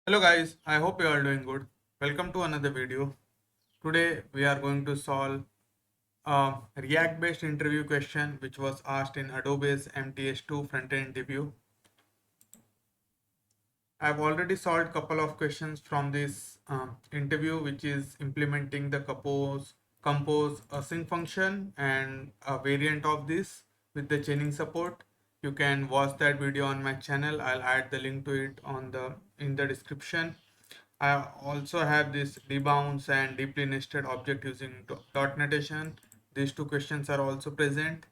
Hello guys, I hope you are doing good. Welcome to another video. Today we are going to solve a React based interview question which was asked in Adobe's MTS2 front-end interview. I've already solved a couple of questions from this interview, which is implementing the compose async function and a variant of this with the chaining support. You can watch that video on my channel. I'll add the link to it in the description. I also have this debounce and deeply nested object using dot notation. These two questions are also present.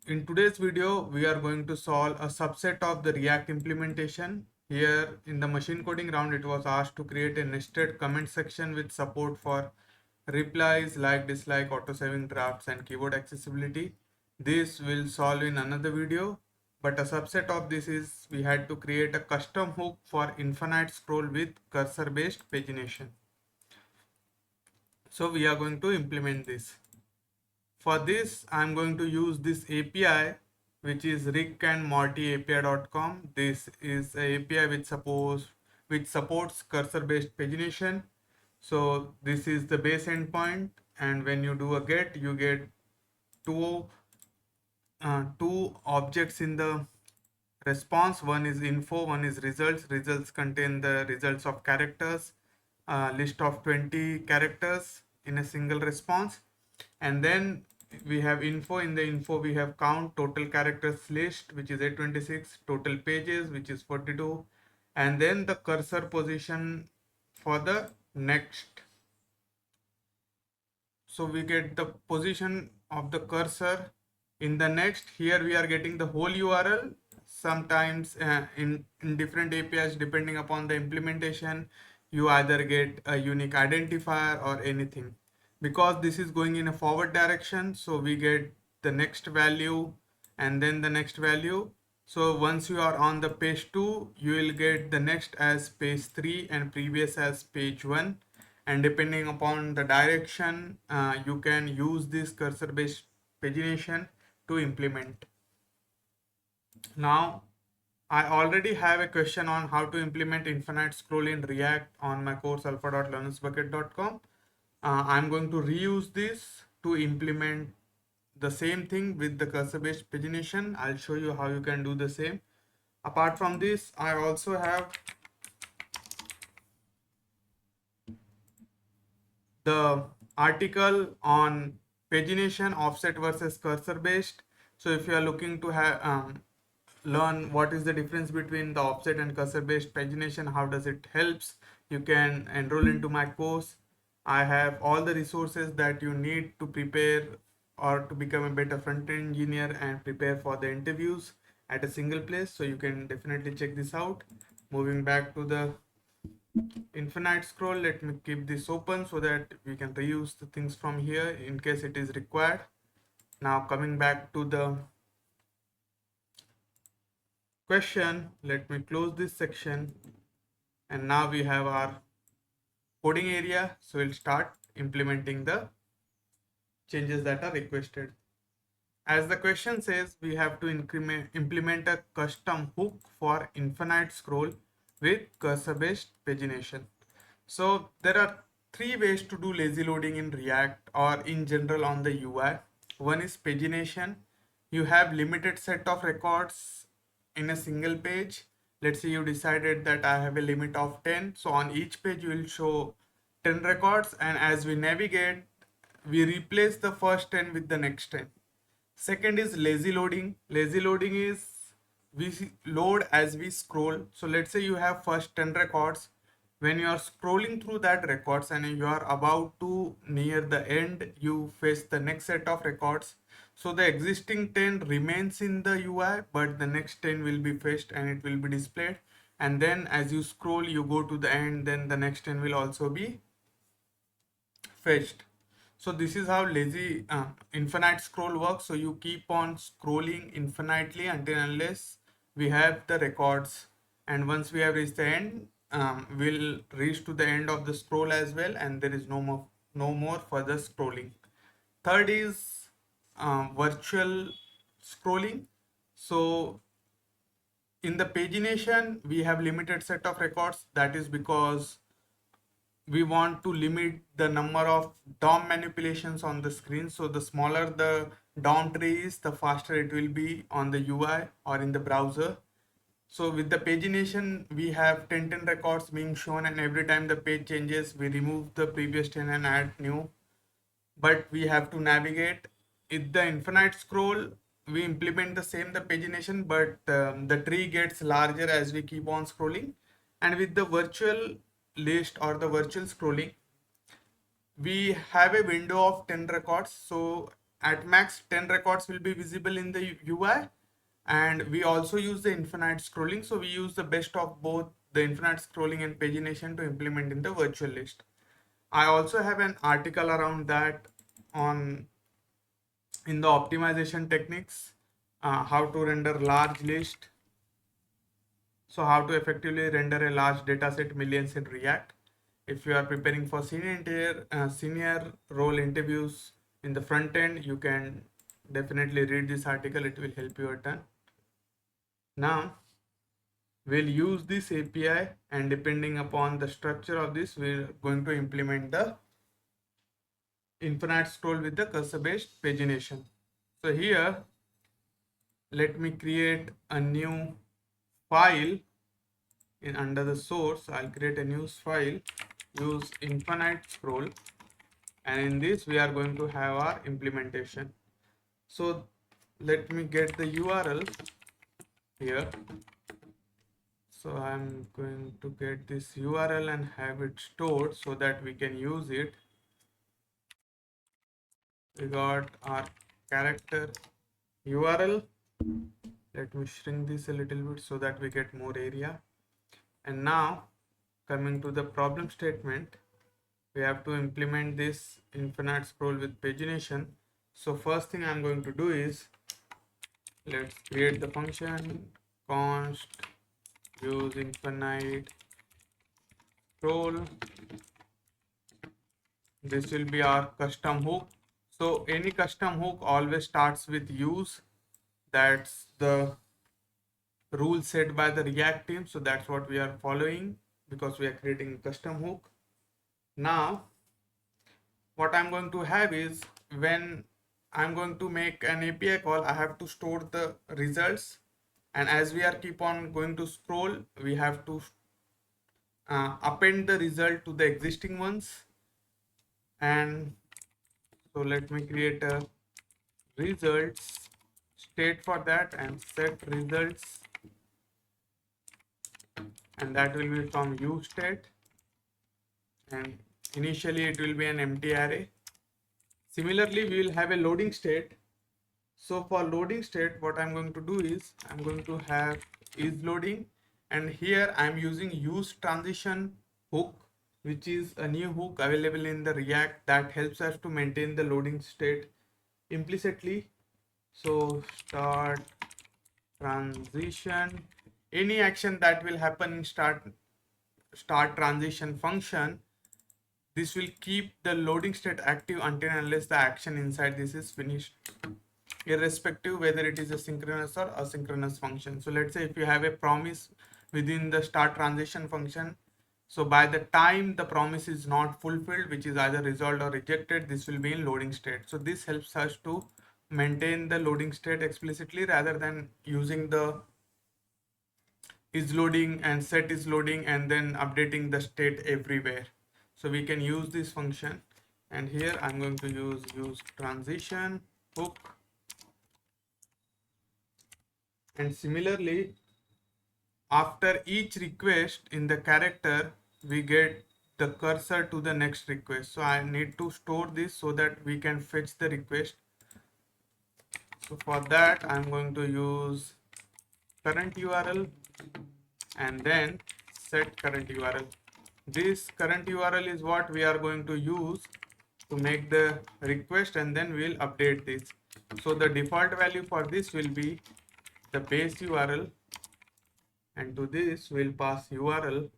In today's video, we are going to solve a subset of the React implementation. Here in the machine coding round, it was asked to create a nested comment section with support for replies, like, dislike, auto-saving drafts, and keyboard accessibility. This will solve in another video, but a subset of this is we had to create a custom hook for infinite scroll with cursor-based pagination. So we are going to implement this. For this, I'm going to use this API, which is rickandmortyapi.com. This is a API which supports cursor-based pagination. So this is the base endpoint, and when you do a get, you get two objects in the response. One is info, one is results. Results contain the results of characters, list of 20 characters in a single response, and then we have info. In the info we have count, total characters list, which is 826, total pages, which is 42, and then the cursor position for the next. So we get the position of the cursor in the next. Here we are getting the whole URL. Sometimes in different APIs, depending upon the implementation, you either get a unique identifier or anything. Because this is going in a forward direction, so we get the next value and then the next value. So once you are on the page 2, you will get the next as page 3 and previous as page 1. And depending upon the direction, you can use this cursor based pagination to implement. Now I already have a question on how to implement infinite scroll in React on my course alpha.learnersbucket.com. I'm going to reuse this to implement the same thing with the cursor based pagination. I'll show you how you can do the same. Apart from this, I also have the article on pagination offset versus cursor based. So if you are looking to have learn what is the difference between the offset and cursor based pagination, how does it helps, you can enroll into my course. I have all the resources that you need to prepare or to become a better front-end engineer and prepare for the interviews at a single place. So you can definitely check this out. Moving back to the infinite scroll, let me keep this open so that we can reuse the things from here in case it is required. Now coming back to the question, let me close this section, and now we have our coding area. So we'll start implementing the changes that are requested. As the question says, we have to implement a custom hook for infinite scroll with cursor based pagination. So there are three ways to do lazy loading in React or in general on the UI. One is pagination. You have limited set of records in a single page. Let's say you decided that I have a limit of 10. So on each page you will show 10 records, and as we navigate, we replace the first 10 with the next 10. Second is lazy loading. Lazy loading is we load as we scroll. So let's say you have first 10 records. When you are scrolling through that records and you are about to near the end, you fetch the next set of records. So the existing 10 remains in the UI, but the next 10 will be fetched and it will be displayed. And then as you scroll, you go to the end, then the next 10 will also be fetched. So this is how lazy infinite scroll works. So you keep on scrolling infinitely until unless we have the records, and once we have reached the end, we'll reach to the end of the scroll as well, and there is no more further scrolling. Third is virtual scrolling. So In the pagination, we have limited set of records. That is because we want to limit the number of DOM manipulations on the screen. So the smaller the DOM tree is, the faster it will be on the UI or in the browser. So with the pagination, we have 10 records being shown, and every time the page changes, we remove the previous 10 and add new. But we have to navigate. With the infinite scroll, we implement the same the pagination, but the tree gets larger as we keep on scrolling. And with the virtual list or the virtual scrolling, we have a window of 10 records. So at max 10 records will be visible in the UI, and we also use the infinite scrolling. So we use the best of both the infinite scrolling and pagination to implement in the virtual list. I also have an article around that on in the optimization techniques, how to render large list. So how to effectively render a large dataset millions in React. If you are preparing for senior role interviews in the front end, you can definitely read this article. It will help you a ton. Now we'll use this API, and depending upon the structure of this, we're going to implement the infinite scroll with the cursor based pagination. So here, let me create a new file in under the source. I'll create a new file, use infinite scroll, and in this we are going to have our implementation. So let me get the URL here. So I'm going to get this URL and have it stored so that we can use it. We got our character URL. Let me shrink this a little bit so that we get more area. And now coming to the problem statement, we have to implement this infinite scroll with pagination. So first thing I'm going to do is, let's create the function const use infinite scroll. This will be our custom hook. So any custom hook always starts with use. That's the rule set by the React team. So that's what we are following because we are creating a custom hook. Now what I'm going to have is, when I'm going to make an API call, I have to store the results, and as we are keep on going to scroll, we have to append the result to the existing ones. And so let me create a results state for that and set results, and that will be from use state, and initially it will be an empty array. Similarly, we will have a loading state. So for loading state, what I'm going to do is I'm going to have is loading, and here I'm using use transition hook, which is a new hook available in the React that helps us to maintain the loading state implicitly. So start transition, any action that will happen in start transition function, this will keep the loading state active until unless the action inside this is finished, irrespective whether it is a synchronous or asynchronous function. So let's say if you have a promise within the start transition function, so by the time the promise is not fulfilled, which is either resolved or rejected, this will be in loading state. So this helps us to maintain the loading state explicitly rather than using the is loading and set is loading and then updating the state everywhere. So we can use this function, and here I'm going to use transition hook. And similarly, after each request in the character, we get the cursor to the next request. So I need to store this so that we can fetch the request. So for that, I'm going to use current URL and then set current URL. This current URL is what we are going to use to make the request, and then we'll update this. So the default value for this will be the base URL, and to this we'll pass URL.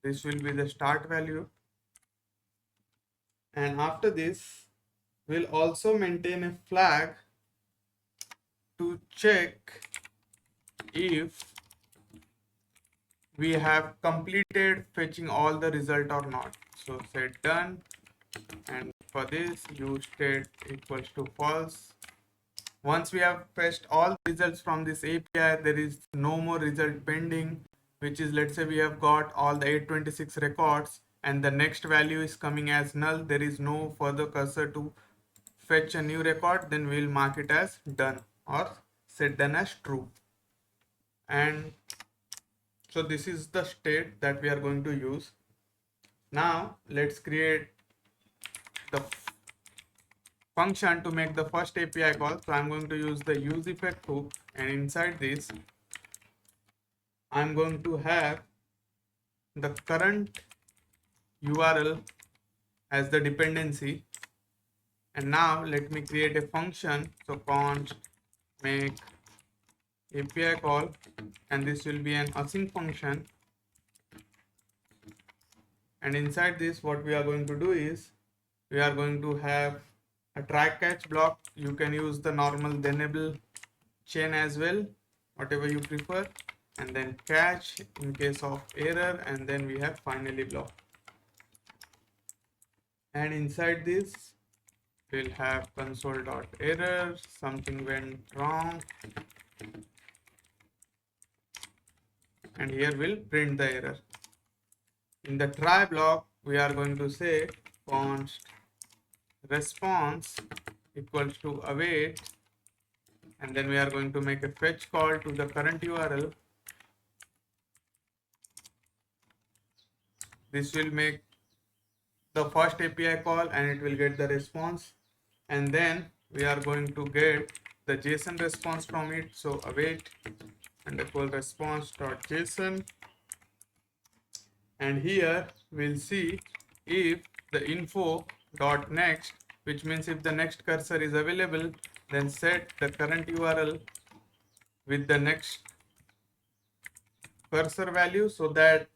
This will be the start value, and after this we'll also maintain a flag to check if we have completed fetching all the result or not. So set done, and for this use state equals to false. Once we have fetched all results from this API, there is no more result pending, which is, let's say we have got all the 826 records and the next value is coming as null, there is no further cursor to fetch a new record, then we'll mark it as done or set done as true. And so this is the state that we are going to use. Now let's create the function to make the first API call. So I'm going to use the use effect hook, and inside this I'm going to have the current URL as the dependency. And now let me create a function. So const make API call, and this will be an async function. And inside this, what we are going to do is we are going to have a try catch block. You can use the normal enable chain as well, whatever you prefer, and then catch in case of error, and then we have finally block. And inside this we'll have console.error, something went wrong, and here we'll print the error. In the try block we are going to say const response equals to await, and then we are going to make a fetch call to the current URL. This will make the first API call and it will get the response, and then we are going to get the JSON response from it. So await underscore response dot JSON, and here we'll see if the info dot next, which means if the next cursor is available, then set the current URL with the next cursor value so that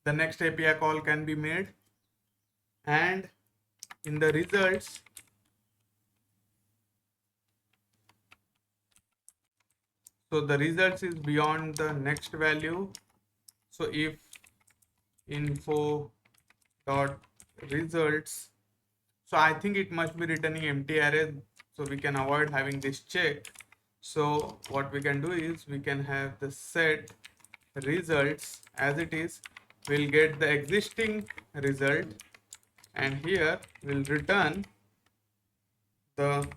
the next API call can be made. And in the results, so the results is beyond the next value. So if info dot results, so I think it must be returning empty array, so we can avoid having this check. So what we can do is we can have the set results as it is. We'll get the existing result, and here we'll return the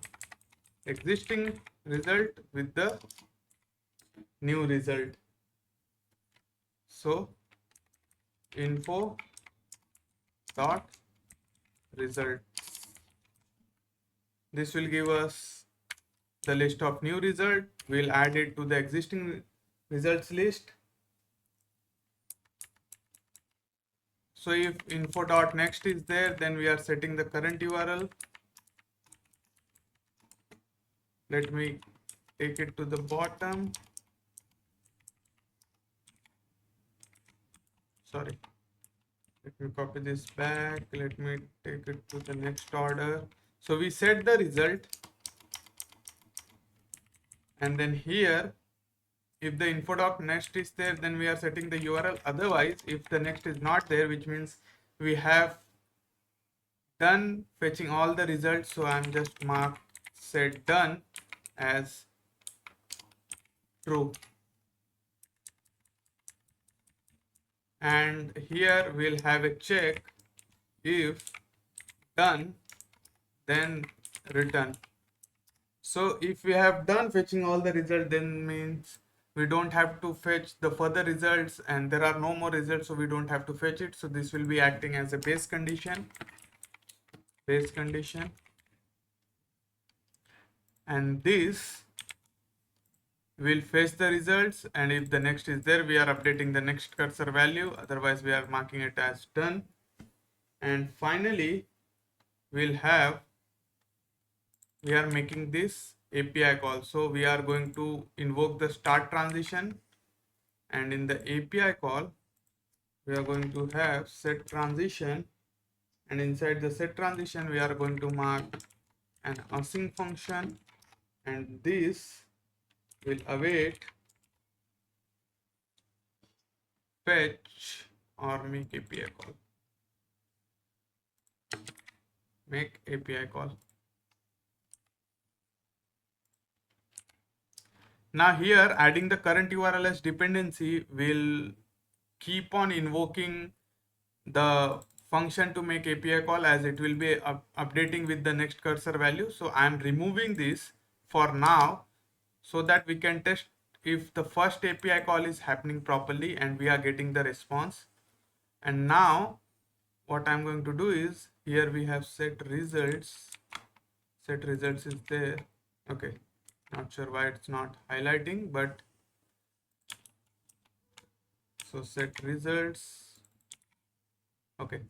existing result with the new result. So info dot result, this will give us the list of new result. We'll add it to the existing results list. So if info dot next is there, then we are setting the current URL. Let me take it to the bottom. Sorry, let me copy this back. Let me take it to the next order. So we set the result, and then here if the info dot next is there, then we are setting the URL. Otherwise, if the next is not there, which means we have done fetching all the results, so I'm just mark set done as true. And here we'll have a check, if done then return. So if we have done fetching all the results, then means we don't have to fetch the further results, and there are no more results, so we don't have to fetch it. So this will be acting as a base condition, and this will fetch the results, and if the next is there, we are updating the next cursor value, otherwise we are marking it as done. And finally we are making this API call. So we are going to invoke the start transition, and in the API call we are going to have set transition, and inside the set transition we are going to mark an async function, and this will await fetch or make API call. Make API call. Now here adding the current URL as dependency will keep on invoking the function to make API call as it will be updating with the next cursor value. So I am removing this for now so that we can test if the first API call is happening properly and we are getting the response. And now what I'm going to do is, here we have set results. Set results is there. Okay, not sure why it's not highlighting, but so set results. Okay,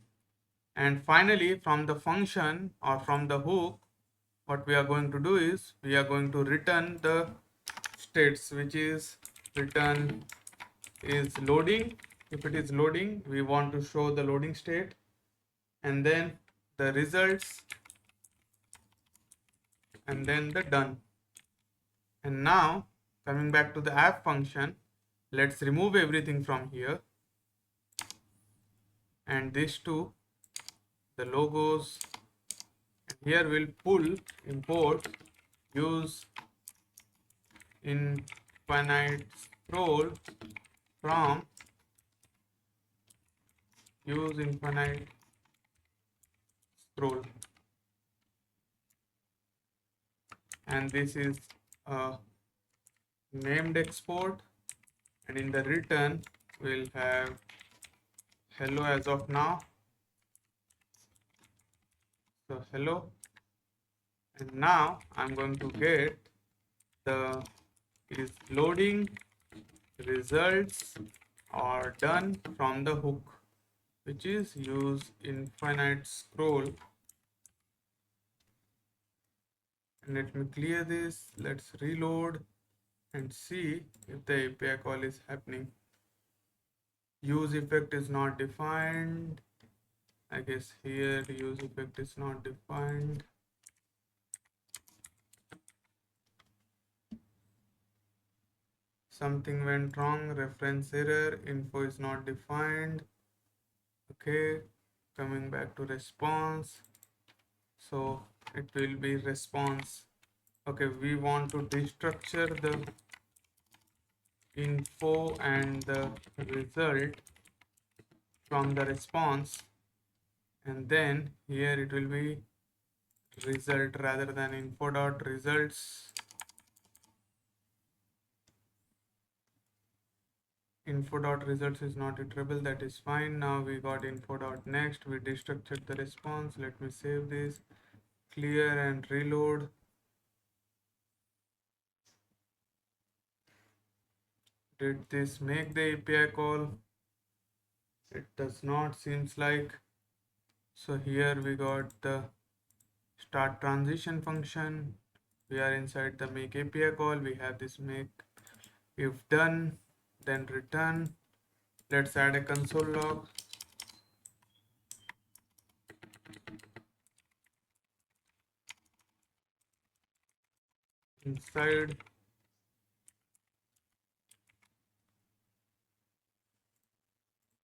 and finally from the function or from the hook, what we are going to do is we are going to return the states, which is return is loading. If it is loading, we want to show the loading state, and then the results, and then the done. And now coming back to the app function, let's remove everything from here, and these two, the logos, and here we'll pull import use infinite scroll from use infinite scroll, and this is a named export, and in the return we'll have hello as of now. So hello, and now I'm going to get the is loading results are done from the hook, which is use infinite scroll. And let me clear this. Let's reload and see if the API call is happening. Use effect is not defined. I guess here use effect is not defined. Something went wrong. Reference error. Info is not defined. Okay, coming back to response. So it will be response. Okay, we want to destructure the info and the result from the response, and then here it will be result rather than info dot results. Info dot results is not iterable, that is fine. Now we got info dot next, we destructured the response. Let me save this, clear and reload. Did this make the API call? It does not, seems like. So here we got the start transition function. We are inside the make API call. We have this make if done, then return. Let's add a console log. Inside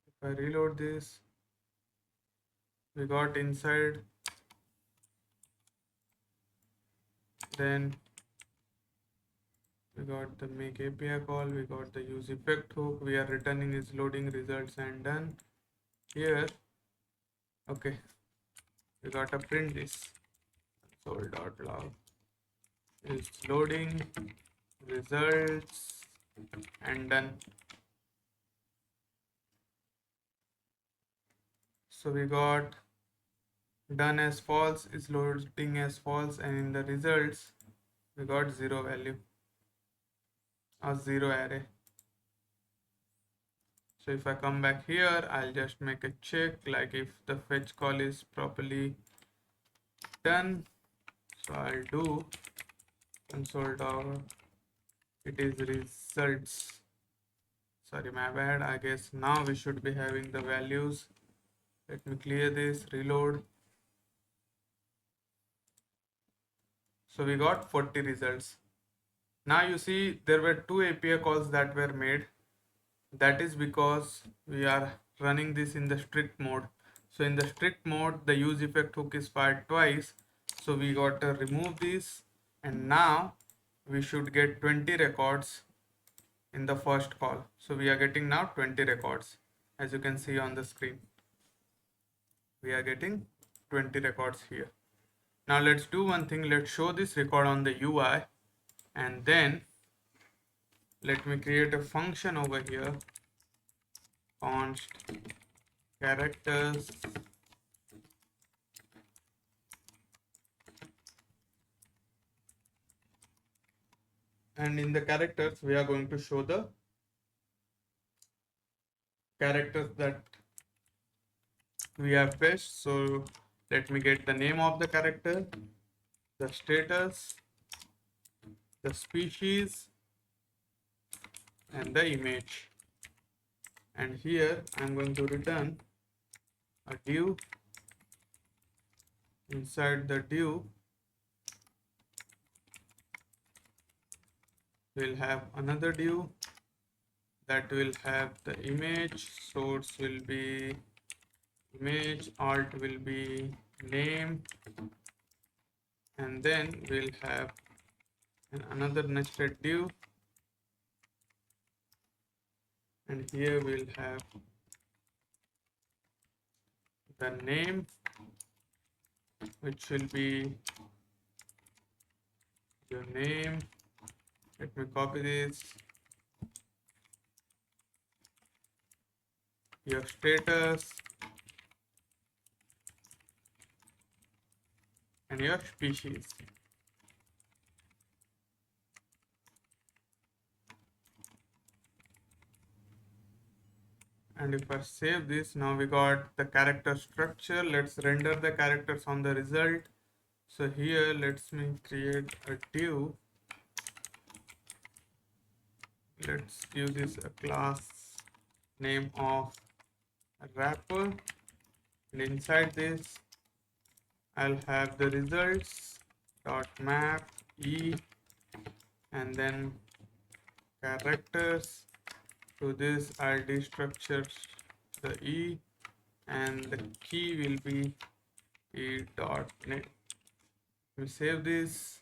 if I reload this, we got inside, then we got the make API call, we got the use effect hook, we are returning is loading results and done. Here, okay, we got to print this console.log is loading results and done. So we got done as false, is loading as false, and in the results we got 0 value or 0 array. So if I come back here, I'll just make a check like if the fetch call is properly done. So I'll do console.log, it is results. Sorry, my bad. I guess now we should be having the values. Let me clear this, reload. So we got 40 results. Now you see there were two API calls that were made. That is because we are running this in the strict mode. So in the strict mode, the use effect hook is fired twice. So we got to remove this, and now we should get 20 records in the first call. So we are getting now 20 records, as you can see on the screen. We are getting 20 records here. Now let's do one thing. Let's show this record on the UI, and then let me create a function over here, const characters, and in the characters we are going to show the characters that we have fetched. So let me get the name of the character, the status, the species, and the image. And here I'm going to return a div. Inside the div we'll have another div that will have the image. Source will be image, alt will be name, and then we'll have another nested div, and here we'll have the name, which will be your name. Let me copy this. Your status and your species. And if I save this, now we got the character structure. Let's render the characters on the result. So here let's me create a div. Let's give this a class name of wrapper, and inside this I'll have the results dot map e, and then characters. To this I'll destructure the e, and the key will be e dot net. Let me save this.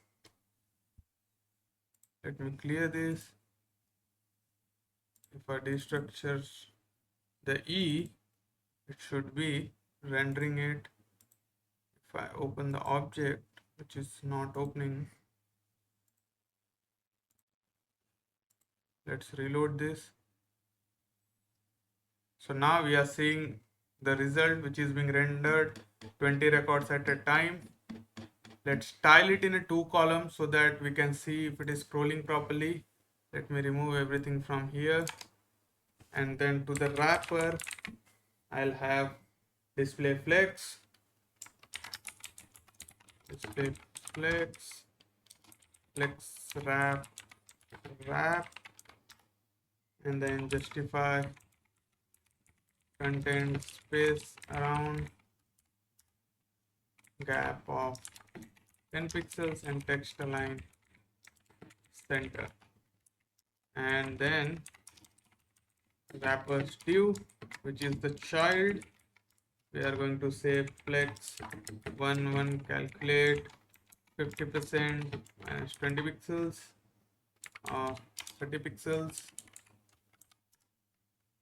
Let me clear this. If I destructure the e, it should be rendering it. If I open the object, which is not opening, let's reload this. So now we are seeing the result, which is being rendered 20 records at a time. Let's tile it in a 2 column so that we can see if it is scrolling properly. Let me remove everything from here, and then to the wrapper I'll have display flex, flex wrap, and then justify content space around gap of 10 pixels and text align center. And then wrappers div, which is the child, we are going to say flex 1 calculate 50% minus 20 pixels or 30 pixels,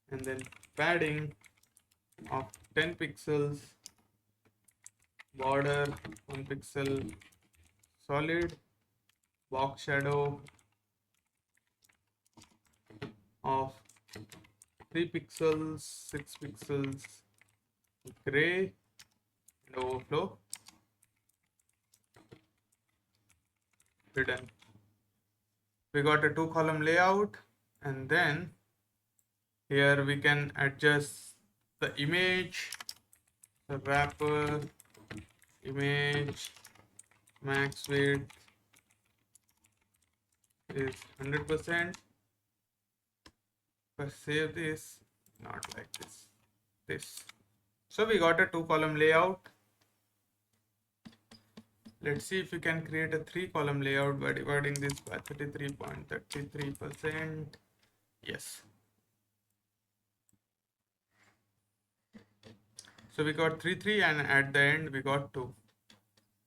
and then padding of 10 pixels, border 1 pixel solid, box shadow of 3 pixels, 6 pixels gray, and overflow hidden. We got a 2 column layout, and then here we can adjust the image, the wrapper image max width is 100%. If I save this, not like this. So we got a 2 column layout. Let's see if we can create a 3-column layout by dividing this by 33.33%. Yes. So we got 3 and at the end we got 2.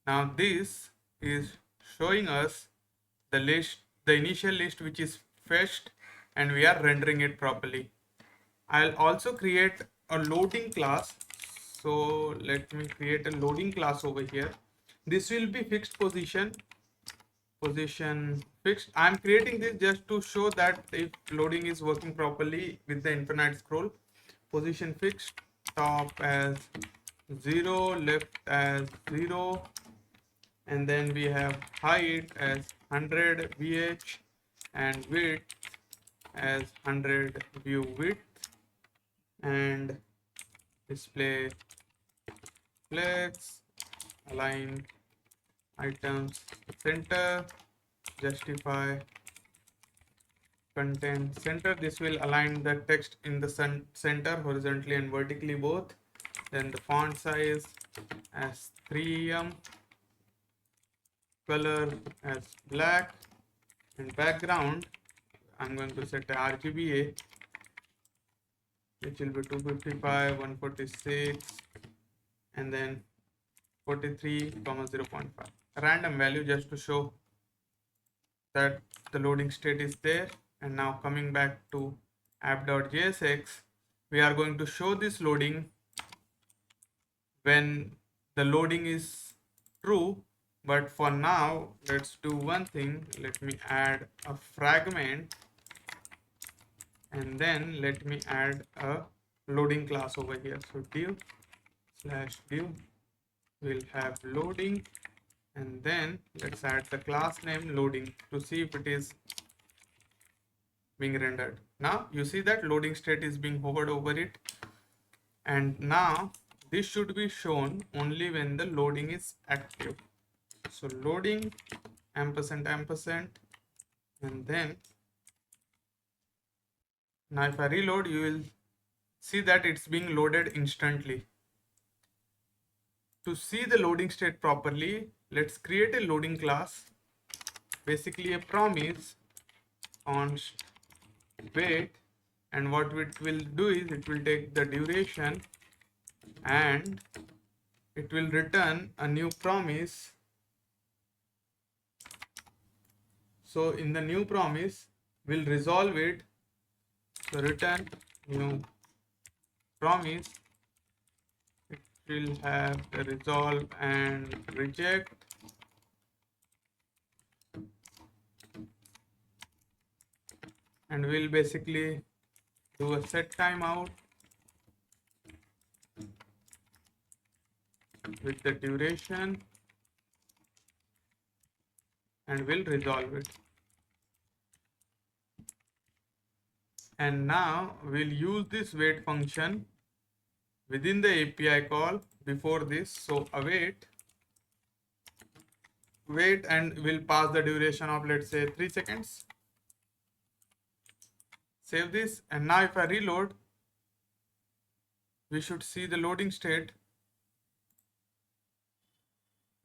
Now this is showing us the list, the initial list which is fetched, and we are rendering it properly. I'll also create a loading class. So let me create a loading class over here. This will be fixed position fixed. I'm creating this just to show that if loading is working properly with the infinite scroll. Position fixed, top as 0, left as 0, and then we have height as 100 vh and width as 100 view width, and display flex, align items center, justify content center. This will align the text in the center horizontally and vertically both. Then the font size as 3em, color as black, and background I'm going to set a RGBA which will be 255, 146, and then 43, 0.5. A random value just to show that the loading state is there. And now coming back to app.jsx, we are going to show this loading when the loading is true. But for now, let's do one thing. Let me add a fragment, and then let me add a loading class over here. So div/div will have loading, and then let's add the class name loading to see if it is being rendered. Now you see that loading state is being hovered over it, and now this should be shown only when the loading is active. So loading ampersand, and then now if I reload, you will see that it's being loaded instantly. To see the loading state properly, let's create a loading class, basically a promise const wait, and what it will do is it will take the duration and it will return a new promise. So in the new promise we'll resolve it. So return new promise, it will have the resolve and reject, and we'll basically do a set timeout with the duration, and we'll resolve it. And now we'll use this wait function within the API call before this. So await, wait, and we'll pass the duration of, let's say, 3 seconds. Save this, and now if I reload, we should see the loading state.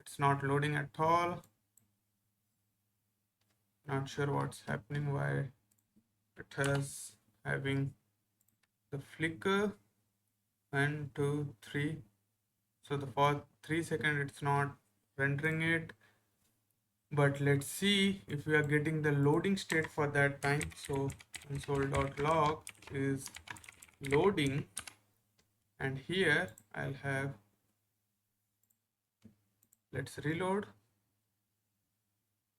It's not loading at all. Not sure what's happening, why it has having the flicker. 1, 2, 3. So the for 3 seconds it's not rendering it. But let's see if we are getting the loading state for that time. So console.log is loading, and here I'll have, let's reload.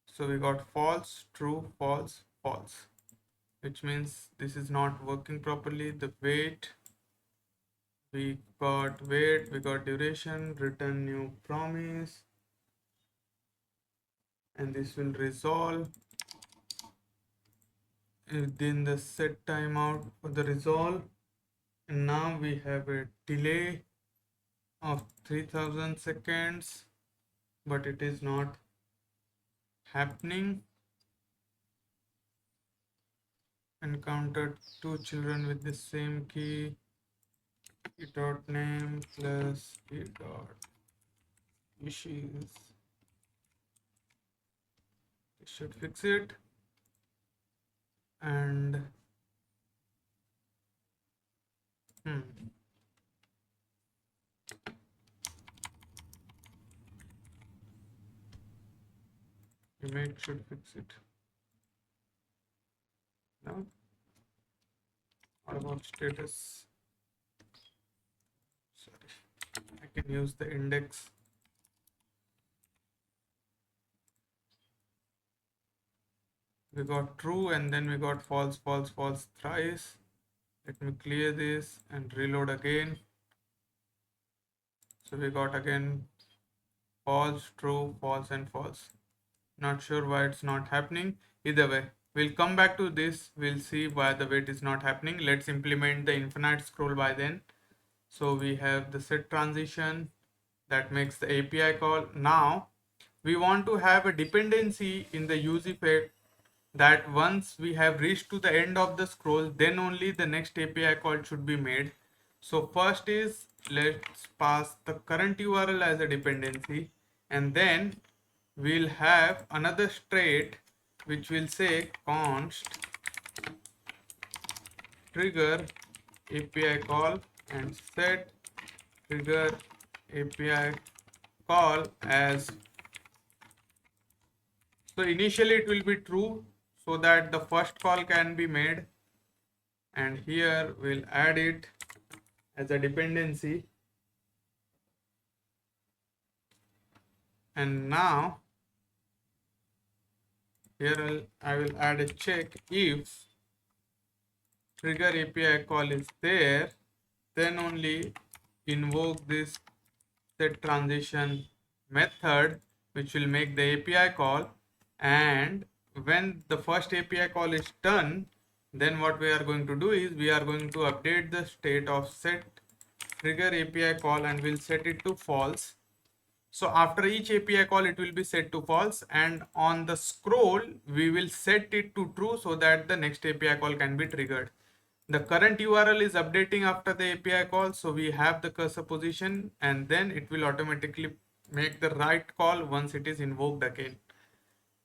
So we got false, true, false, false, which means this is not working properly. The wait, we got wait, we got duration, return new promise, and this will resolve. Then the set timeout for the resolve, and now we have a delay of 3000 seconds, but it is not happening. Encountered 2 children with the same key, e.name plus e.issues. It should fix it. And image should fix it. No. What about status? Sorry, I can use the index. We got true and then we got false, false, false thrice. Let me clear this and reload again. So we got again false, true, false, and false. Not sure why it's not happening. Either way, we'll come back to this. We'll see why the wait is not happening. Let's implement the infinite scroll by then. So we have the set transition that makes the API call. Now we want to have a dependency in the use effect that once we have reached to the end of the scroll, then only the next API call should be made. So first is, let's pass the current URL as a dependency, and then we'll have another state which will say const trigger API call and set trigger API call as, so initially it will be true so that the first call can be made, and here we'll add it as a dependency. And now here I will add a check. If trigger API call is there, then only invoke this set transition method which will make the API call, and when the first API call is done, then what we are going to do is we are going to update the state of set trigger API call and we'll set it to false. So after each API call it will be set to false, and on the scroll we will set it to true so that the next API call can be triggered. The current URL is updating after the API call, so we have the cursor position and then it will automatically make the right call once it is invoked again.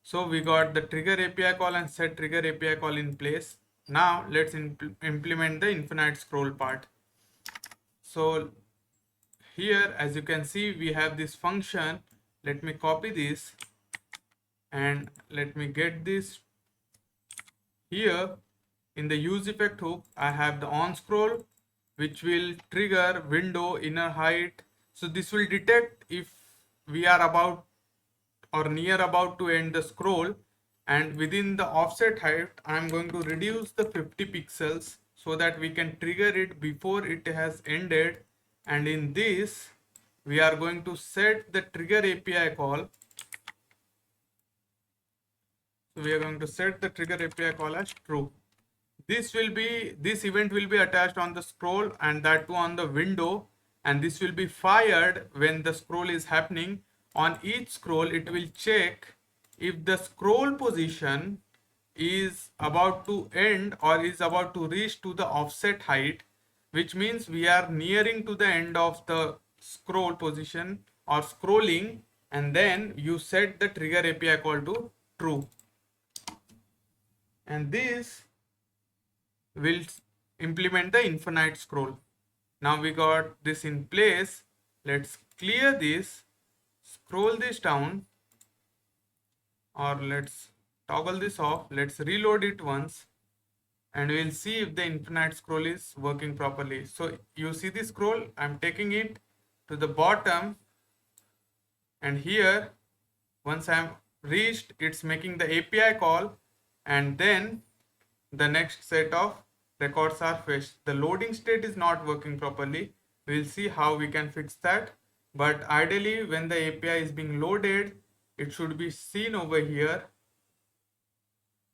So we got the trigger API call and set trigger API call in place. Now let's implement the infinite scroll part. So here as you can see we have this function. Let me copy this and let me get this here. In the use effect hook I have the on scroll which will trigger window inner height. So this will detect if we are about or near about to end the scroll, and within the offset height I am going to reduce the 50 pixels so that we can trigger it before it has ended. And in this we are going to set the trigger API call. So we are going to set the trigger API call as true. This event will be attached on the scroll and that too on the window, and this will be fired when the scroll is happening. On each scroll it will check if the scroll position is about to end or is about to reach to the offset height, which means we are nearing to the end of the scroll position or scrolling, and then you set the trigger API call to true, and this will implement the infinite scroll. Now we got this in place. Let's clear this, scroll this down, or let's toggle this off. Let's reload it once and we'll see if the infinite scroll is working properly. So you see the scroll, I'm taking it to the bottom, and here once I'm reached, it's making the API call, and then the next set of records are fetched. The loading state is not working properly. We'll see how we can fix that. But ideally when the API is being loaded, it should be seen over here.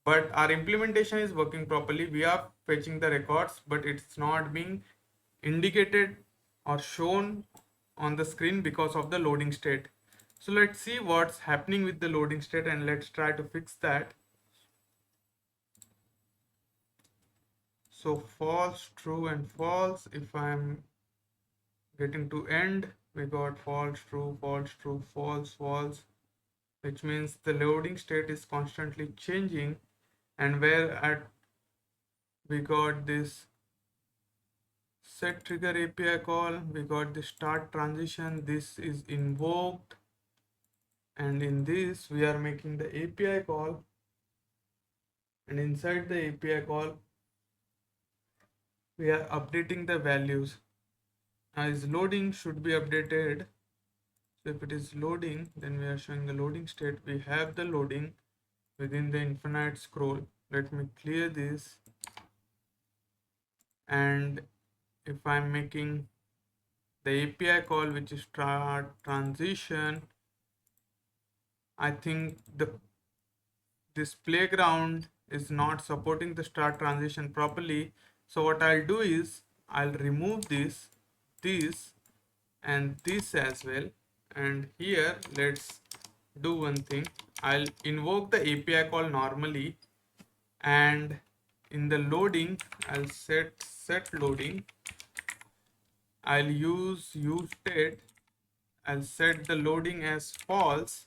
But our implementation is working properly. We are fetching the records, but it's not being indicated or shown on the screen because of the loading state. So let's see what's happening with the loading state and let's try to fix that. So false, true, and false. If I'm getting to end, we got false, true, false, true, false, false. which means the loading state is constantly changing. And where at we got this set trigger API call, we got the start transition, this is invoked, and in this we are making the API call, and inside the API call we are updating the values. As loading should be updated, so if it is loading, then we are showing the loading state. We have the loading within the infinite scroll. Let me clear this, and if I'm making the API call, which is start transition, I think this playground is not supporting the start transition properly. So what I'll do is I'll remove this and this as well. And here let's do one thing. I'll invoke the API call normally, and in the loading I'll set loading. I'll use state. I'll set the loading as false,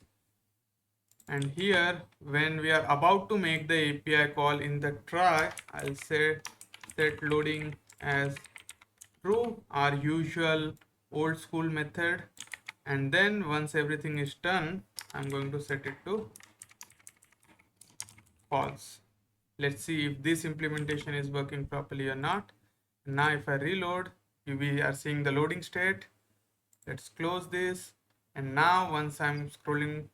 and here when we are about to make the API call in the try, I'll set loading as true, our usual old school method. And then once everything is done, I'm going to set it to false. Let's see if this implementation is working properly or not. Now if I reload, we are seeing the loading state. Let's close this, and now once I'm scrolling,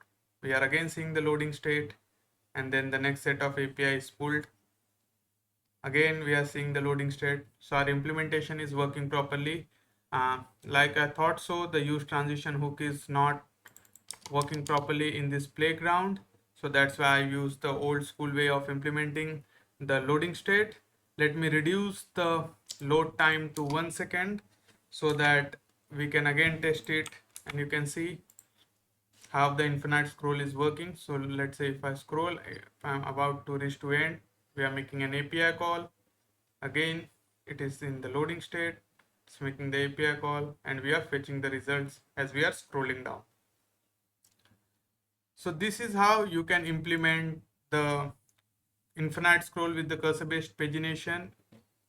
we are again seeing the loading state, and then the next set of API is pulled. Again we are seeing the loading state. So our implementation is working properly. Like I thought so, the use transition hook is not working properly in this playground, so that's why I use the old school way of implementing the loading state. Let me reduce the load time to 1 second so that we can again test it, and you can see how the infinite scroll is working. So let's say if I scroll, if I'm about to reach to end, we are making an API call. Again it is in the loading state, it's making the API call, and we are fetching the results as we are scrolling down. So this is how you can implement the infinite scroll with the cursor based pagination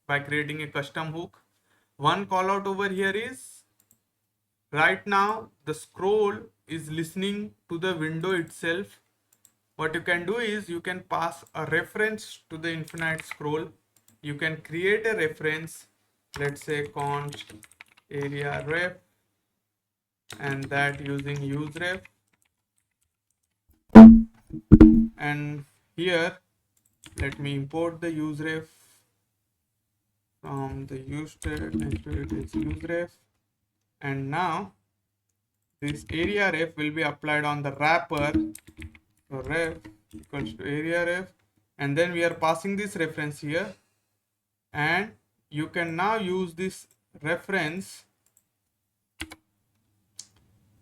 by creating a custom hook. One call out over here is, right now the scroll is listening to the window itself. What you can do is you can pass a reference to the infinite scroll. You can create a reference, let's say const area ref, and that using useRef. And here let me import the useRef from the useState, and it is useRef, and now this area ref will be applied on the wrapper. So ref equals to area ref, and then we are passing this reference here, and you can now use this reference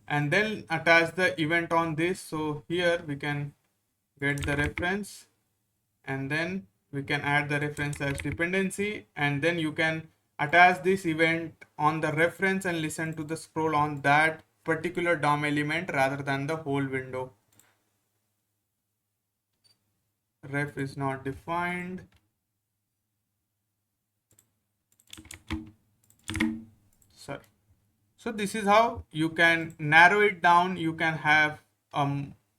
and then attach the event on this. So here we can get the reference, and then we can add the reference as dependency, and then you can attach this event on the reference and listen to the scroll on that particular DOM element rather than the whole window. Ref is not defined. Sorry. So this is how you can narrow it down. You can have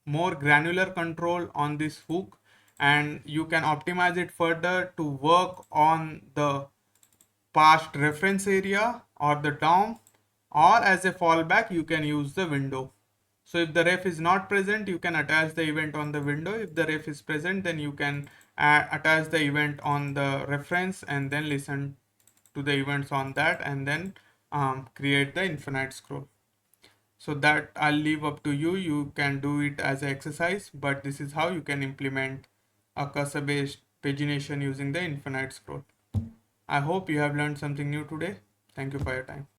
more granular control on this hook, and you can optimize it further to work on the past reference area or the DOM, or as a fallback you can use the window. So if the ref is not present, you can attach the event on the window. If the ref is present, then you can attach the event on the reference and then listen to the events on that, and then create the infinite scroll. So that I'll leave up to you. You can do it as an exercise, but this is how you can implement a cursor based pagination using the infinite scroll. I hope you have learned something new today. Thank you for your time.